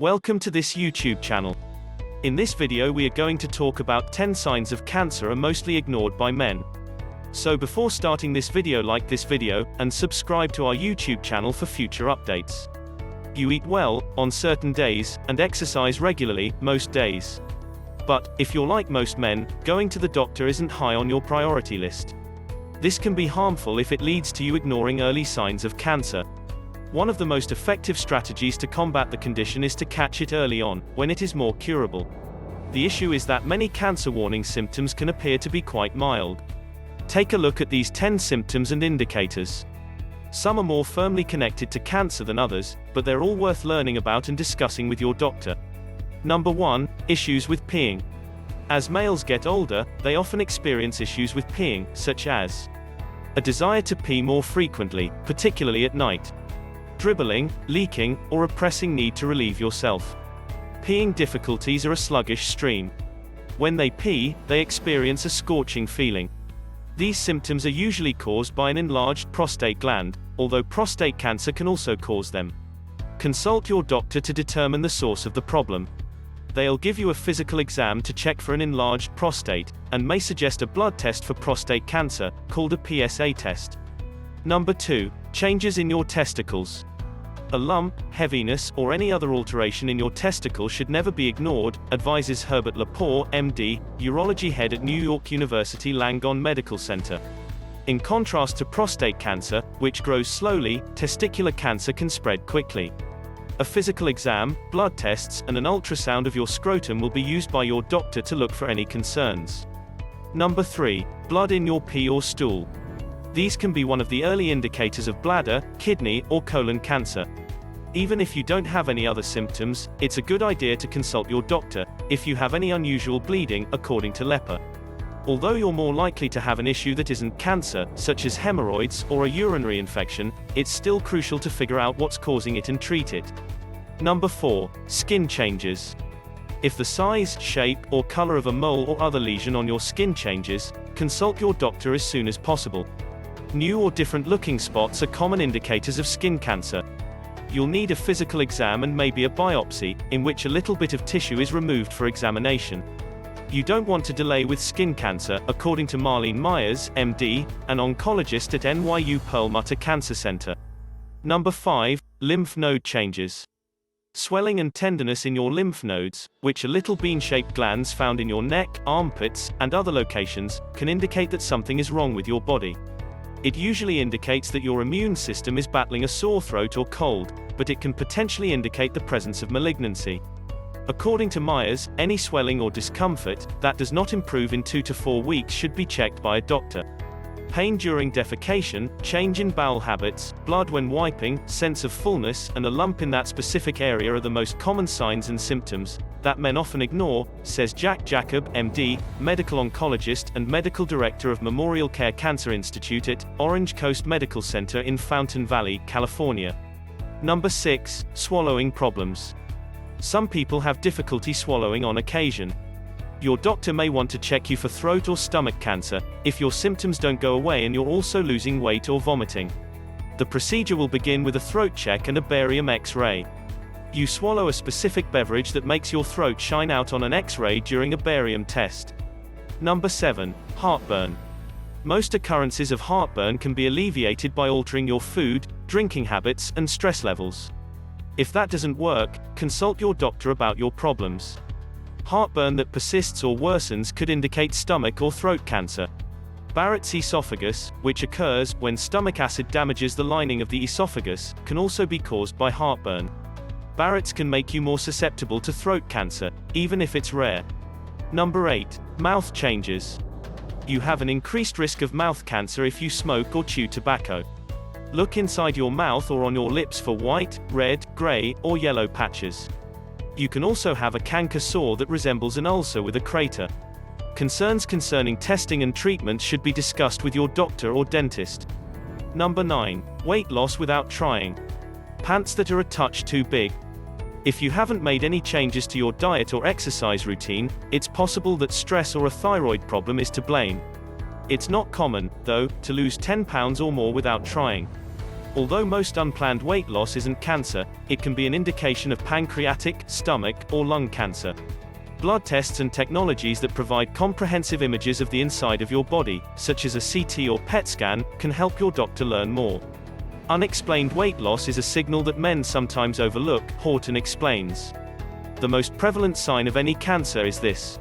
Welcome to this YouTube channel. In this video we are going to talk about 10 signs of cancer are mostly ignored by men. So before starting this video, like this video, and subscribe to our YouTube channel for future updates. You eat well, on certain days, and exercise regularly, most days. But, if you're like most men, going to the doctor isn't high on your priority list. This can be harmful if it leads to you ignoring early signs of cancer. One of the most effective strategies to combat the condition is to catch it early on, when it is more curable. The issue is that many cancer warning symptoms can appear to be quite mild. Take a look at these 10 symptoms and indicators. Some are more firmly connected to cancer than others, but they're all worth learning about and discussing with your doctor. Number 1, issues with peeing. As males get older, they often experience issues with peeing, such as a desire to pee more frequently, particularly at night, dribbling, leaking, or a pressing need to relieve yourself. Peeing difficulties are a sluggish stream. When they pee, they experience a scorching feeling. These symptoms are usually caused by an enlarged prostate gland, although prostate cancer can also cause them. Consult your doctor to determine the source of the problem. They'll give you a physical exam to check for an enlarged prostate, and may suggest a blood test for prostate cancer, called a PSA test. Number 2, changes in your testicles. A lump, heaviness, or any other alteration in your testicle should never be ignored, advises Herbert Lepore, MD, urology head at New York University Langone Medical Center. In contrast to prostate cancer, which grows slowly, testicular cancer can spread quickly. A physical exam, blood tests, and an ultrasound of your scrotum will be used by your doctor to look for any concerns. Number 3, blood in your pee or stool. These can be one of the early indicators of bladder, kidney, or colon cancer. Even if you don't have any other symptoms, it's a good idea to consult your doctor if you have any unusual bleeding, according to Lepore. Although you're more likely to have an issue that isn't cancer, such as hemorrhoids or a urinary infection, it's still crucial to figure out what's causing it and treat it. Number 4, skin changes. If the size, shape, or color of a mole or other lesion on your skin changes, consult your doctor as soon as possible. New or different looking spots are common indicators of skin cancer. You'll need a physical exam and maybe a biopsy, in which a little bit of tissue is removed for examination. You don't want to delay with skin cancer, according to Marlene Myers, MD, an oncologist at NYU Perlmutter Cancer Center. Number 5, lymph node changes. Swelling and tenderness in your lymph nodes, which are little bean-shaped glands found in your neck, armpits, and other locations, can indicate that something is wrong with your body. It usually indicates that your immune system is battling a sore throat or cold, but it can potentially indicate the presence of malignancy. According to Myers, any swelling or discomfort that does not improve in 2 to 4 weeks should be checked by a doctor. Pain during defecation, change in bowel habits, blood when wiping, sense of fullness, and a lump in that specific area are the most common signs and symptoms that men often ignore, says Jack Jacob, MD, medical oncologist and medical director of Memorial Care Cancer Institute at Orange Coast Medical Center in Fountain Valley, California. Number 6, swallowing problems. Some people have difficulty swallowing on occasion. Your doctor may want to check you for throat or stomach cancer, if your symptoms don't go away and you're also losing weight or vomiting. The procedure will begin with a throat check and a barium X-ray. You swallow a specific beverage that makes your throat shine out on an X-ray during a barium test. Number 7, heartburn. Most occurrences of heartburn can be alleviated by altering your food, drinking habits, and stress levels. If that doesn't work, consult your doctor about your problems. Heartburn that persists or worsens could indicate stomach or throat cancer. Barrett's esophagus, which occurs when stomach acid damages the lining of the esophagus, can also be caused by heartburn. Barrett's can make you more susceptible to throat cancer, even if it's rare. Number 8, mouth changes. You have an increased risk of mouth cancer if you smoke or chew tobacco. Look inside your mouth or on your lips for white, red, gray, or yellow patches. You can also have a canker sore that resembles an ulcer with a crater. Concerns concerning testing and treatment should be discussed with your doctor or dentist. Number 9, weight loss without trying. Pants that are a touch too big. If you haven't made any changes to your diet or exercise routine, it's possible that stress or a thyroid problem is to blame. It's not common, though, to lose 10 pounds or more without trying. Although most unplanned weight loss isn't cancer, it can be an indication of pancreatic, stomach, or lung cancer. Blood tests and technologies that provide comprehensive images of the inside of your body, such as a CT or PET scan, can help your doctor learn more. Unexplained weight loss is a signal that men sometimes overlook, Horton explains. The most prevalent sign of any cancer is this.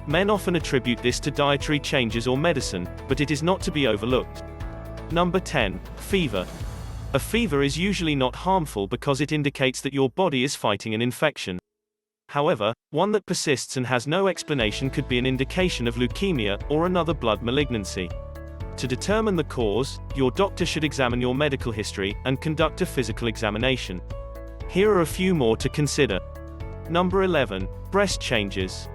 Men often attribute this to dietary changes or medicine, but it is not to be overlooked. Number 10. Fever. A fever is usually not harmful because it indicates that your body is fighting an infection. However, one that persists and has no explanation could be an indication of leukemia or another blood malignancy. To determine the cause, your doctor should examine your medical history and conduct a physical examination. Here are a few more to consider. Number 11. Breast changes.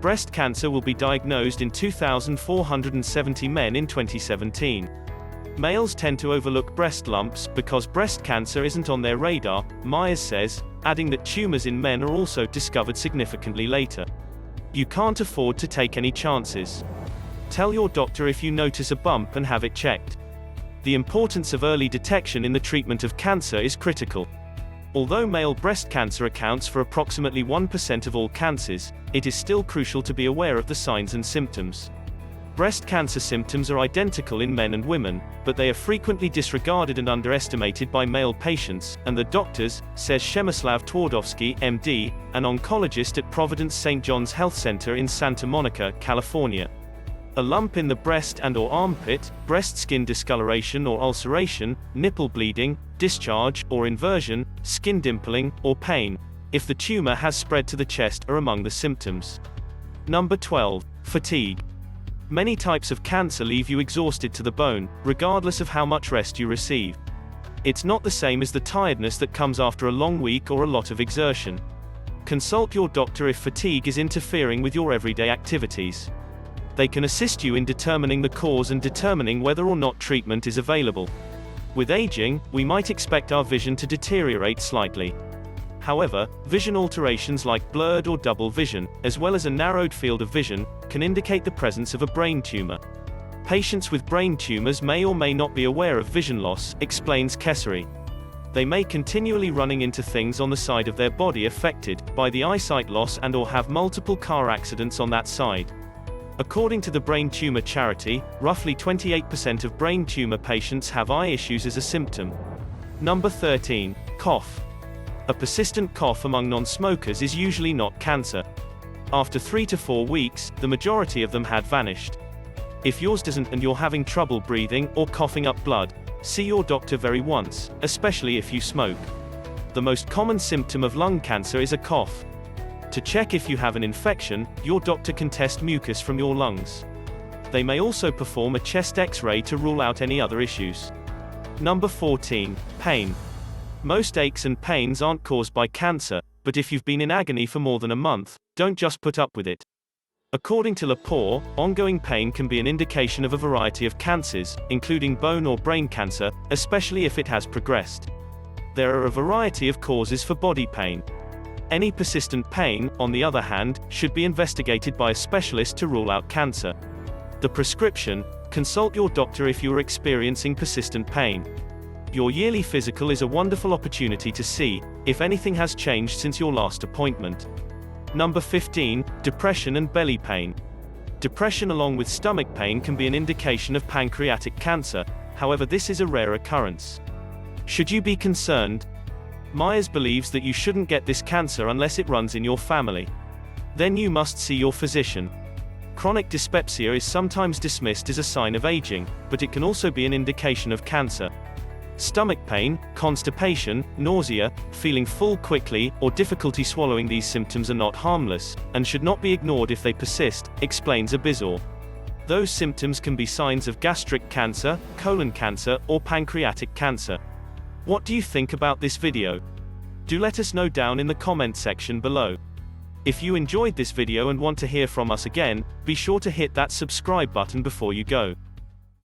Breast cancer will be diagnosed in 2,470 men in 2017. Males tend to overlook breast lumps because breast cancer isn't on their radar, Myers says, adding that tumors in men are also discovered significantly later. You can't afford to take any chances. Tell your doctor if you notice a bump and have it checked. The importance of early detection in the treatment of cancer is critical. Although male breast cancer accounts for approximately 1% of all cancers, it is still crucial to be aware of the signs and symptoms. Breast cancer symptoms are identical in men and women, but they are frequently disregarded and underestimated by male patients, and the doctors, says Przemysław Twardowski, MD, an oncologist at Providence St. John's Health Center in Santa Monica, California. A lump in the breast and/or armpit, breast skin discoloration or ulceration, nipple bleeding, discharge or inversion, skin dimpling, or pain, if the tumor has spread to the chest, are among the symptoms. Number 12. Fatigue. Many types of cancer leave you exhausted to the bone, regardless of how much rest you receive. It's not the same as the tiredness that comes after a long week or a lot of exertion. Consult your doctor if fatigue is interfering with your everyday activities. They can assist you in determining the cause and determining whether or not treatment is available. With aging, we might expect our vision to deteriorate slightly. However, vision alterations like blurred or double vision, as well as a narrowed field of vision, can indicate the presence of a brain tumor. Patients with brain tumors may or may not be aware of vision loss, explains Kessery. They may continually running into things on the side of their body affected by the eyesight loss and/or have multiple car accidents on that side. According to the Brain Tumor Charity, roughly 28% of brain tumor patients have eye issues as a symptom. Number 13. Cough. A persistent cough among non-smokers is usually not cancer. After 3 to 4 weeks, the majority of them had vanished. If yours doesn't and you're having trouble breathing or coughing up blood, see your doctor very once, especially if you smoke. The most common symptom of lung cancer is a cough. To check if you have an infection, your doctor can test mucus from your lungs. They may also perform a chest X-ray to rule out any other issues. Number 14. Pain. Most aches and pains aren't caused by cancer, but if you've been in agony for more than a month, don't just put up with it. According to Lepore, ongoing pain can be an indication of a variety of cancers, including bone or brain cancer, especially if it has progressed. There are a variety of causes for body pain. Any persistent pain, on the other hand, should be investigated by a specialist to rule out cancer. The prescription: consult your doctor if you are experiencing persistent pain. Your yearly physical is a wonderful opportunity to see if anything has changed since your last appointment. Number 15. Depression and belly pain. Depression along with stomach pain can be an indication of pancreatic cancer, however this is a rare occurrence. Should you be concerned? Myers believes that you shouldn't get this cancer unless it runs in your family. Then you must see your physician. Chronic dyspepsia is sometimes dismissed as a sign of aging, but it can also be an indication of cancer. Stomach pain, constipation, nausea, feeling full quickly, or difficulty swallowing, these symptoms are not harmless, and should not be ignored if they persist, explains Abizor. Those symptoms can be signs of gastric cancer, colon cancer, or pancreatic cancer. What do you think about this video? Do let us know down in the comment section below. If you enjoyed this video and want to hear from us again, be sure to hit that subscribe button before you go.